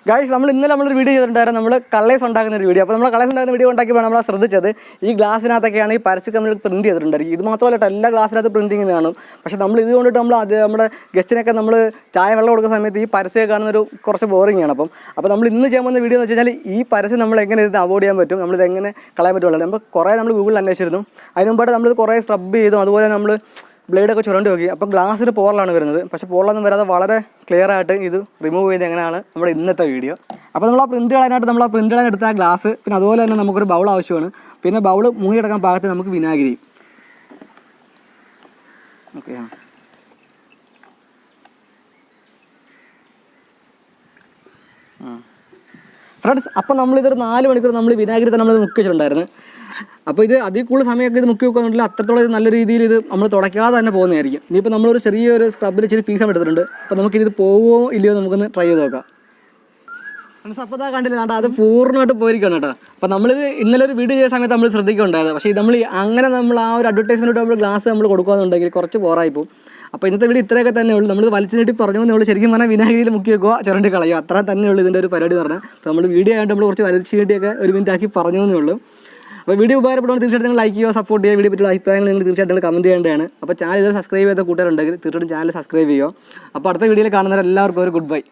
Guys നമ്മൾ ഇന്നലെ നമ്മളൊരു വീഡിയോ ചെയ്തിട്ടുണ്ടായിരുന്നു നമ്മൾ കളേഴ്സ് ഉണ്ടാക്കുന്ന ഒരു വീഡിയോ. അപ്പോൾ നമ്മൾ കളേഴ്സ് ഉണ്ടാക്കുന്ന വീഡിയോ ഉണ്ടാക്കിയപ്പോൾ നമ്മൾ ശ്രദ്ധിച്ചത് ഈ ഗ്ലാസ്സിനകത്തൊക്കെയാണ് ഈ പരസ്യം നമ്മൾ പ്രിൻറ്റ് ചെയ്തിട്ടുണ്ടായിരിക്കും. ഇത് മാത്രമല്ല എല്ലാ ഗ്ലാസ്സിനകത്ത് പ്രിൻറ്റിങ് കാണും. പക്ഷേ നമ്മൾ ഇത് കൊണ്ടിട്ട് നമ്മൾ അത് നമ്മുടെ ഗസ്റ്റിനൊക്കെ നമ്മൾ ചായ വെള്ളം കൊടുക്കുന്ന സമയത്ത് ഈ പരസ്യം കാണുന്നൊരു കുറച്ച് ബോറിംഗ് ആണ്. അപ്പോൾ നമ്മൾ ഇന്ന് ചെയ്യാൻ പോകുന്ന വീഡിയോ എന്ന് വെച്ച് കഴിഞ്ഞാൽ ഈ പരസ്യം നമ്മൾ എങ്ങനെ ഇത് അവോയ്ഡ് ചെയ്യാൻ പറ്റും, നമ്മളിത് എങ്ങനെ കളയാൻ പറ്റുമല്ലോ. നമ്മൾ കുറേ നമ്മൾ ഗൂഗിളിൽ അന്വേഷിച്ചിരുന്നു. അതിന് മുമ്പായിട്ട് നമ്മളിത് കുറേ സ്ക്രബ് ചെയ്തു, അതുപോലെ നമ്മൾ ബ്ലേഡൊക്കെ ചുരണ്ടി നോക്കി. അപ്പോൾ ഗ്ലാസ്സിന് പോറലാണ് വരുന്നത്. പക്ഷേ പോറലൊന്നും വരാതെ വളരെ ക്ലിയർ ആയിട്ട് ഇത് റിമൂവ് ചെയ്ത് എങ്ങനെയാണ് നമ്മുടെ ഇന്നത്തെ വീഡിയോ. അപ്പോൾ നമ്മൾ ആ പ്രിൻ്റ് കളയാനായിട്ട് നമ്മൾ ആ പ്രിൻ്റ് കളയാൻ എടുത്ത ആ ഗ്ലാസ്, പിന്നെ അതുപോലെ തന്നെ നമുക്കൊരു ബൗൾ ആവശ്യമാണ്. പിന്നെ ബൗൾ മുങ്ങിയെടുക്കാൻ പാകത്തിന് നമുക്ക് വിനാഗിരി. ഓക്കെ ഫ്രണ്ട്സ്, അപ്പോൾ നമ്മളിതൊരു 4 മണിക്കൂർ നമ്മൾ വിനാഗിരി തന്നെ നമ്മൾ മുക്കി വെച്ചിട്ടുണ്ടായിരുന്നു. അപ്പോൾ ഇത് അതിൽ കൂടുതൽ സമയമൊക്കെ ഇത് മുക്കി വെക്കുകയാണെങ്കിൽ അത്രത്തോളം ഇത് നല്ല രീതിയിൽ ഇത് നമ്മൾ തുടയ്ക്കാതെ തന്നെ പോകുന്നതായിരിക്കും. ഇനിയിപ്പോൾ നമ്മളൊരു ചെറിയൊരു സ്ക്രബിൽ ഇച്ചിരി പീസ് എടുത്തിട്ടുണ്ട്. അപ്പോൾ നമുക്കിത് പോവുമോ ഇല്ലയോ നമുക്കൊന്ന് ട്രൈ ചെയ്ത് നോക്കാം. ഫ്രണ്ട്സ്, അപ്പോൾ ഇതാ കണ്ടില്ല, അത് പൂർണ്ണമായിട്ട് പോയിരിക്കണം കേട്ടോ. അപ്പോൾ നമ്മളിത് ഇന്നലെ ഒരു വീഡിയോ ചെയ്ത സമയത്ത് നമ്മൾ ശ്രദ്ധിക്കുന്നുണ്ടായത്. പക്ഷേ നമ്മൾ അങ്ങനെ നമ്മൾ ആ ഒരു അഡ്വർടൈസ്മെൻറ്റ് നമ്മൾ ഗ്ലാസ് നമ്മൾ കൊടുക്കുകയെന്നുണ്ടെങ്കിൽ കുറച്ച് പോറായി പോകും. അപ്പോൾ ഇന്നത്തെ വീഡിയോ ഇത്രയൊക്കെ തന്നെ ഉള്ളൂ. നമ്മൾ വലിച്ചു നീട്ടി പറഞ്ഞു നമ്മൾ ശരിക്കും പറഞ്ഞാൽ വിനാഗിരിയിൽ മുക്കി വെക്കുക, ചുരണ്ടി കളയുക, അത്ര തന്നെ ഉള്ളൂ ഇതിൻ്റെ ഒരു പരിപാടി എന്ന് പറഞ്ഞാൽ. അപ്പോൾ നമ്മൾ വീഡിയോ ആയിട്ട് നമ്മൾ കുറച്ച് വലിച്ചു നീട്ടിയൊക്കെ 1 മിനിറ്റ് ആക്കി പറഞ്ഞു എന്നേ ഉള്ളൂ. അപ്പോൾ വീഡിയോ ഉപകാരപ്പെടുമ്പോൾ തീർച്ചയായിട്ടും നിങ്ങൾ ലൈക്ക് ചെയ്യുക, സപ്പോർട്ട് ചെയ്യുക. വീഡിയോ പറ്റിയുള്ള അഭിപ്രായങ്ങൾ നിങ്ങൾ തീർച്ചയായിട്ടും കമൻറ്റ് ചെയ്യേണ്ടതാണ്. അപ്പോൾ ചാനൽ ഇതുവരെ സബ്സ്ക്രൈബ് ചെയ്ത കൂട്ടുകാരുണ്ടെങ്കിൽ തീർച്ചയായിട്ടും ചാനൽ സബ്സ്ക്രൈബ് ചെയ്യുക. അപ്പോൾ അടുത്ത വീഡിയോയിൽ കാണുന്നവരെല്ലാവർക്കും ഒരു ഗുഡ് ബൈ.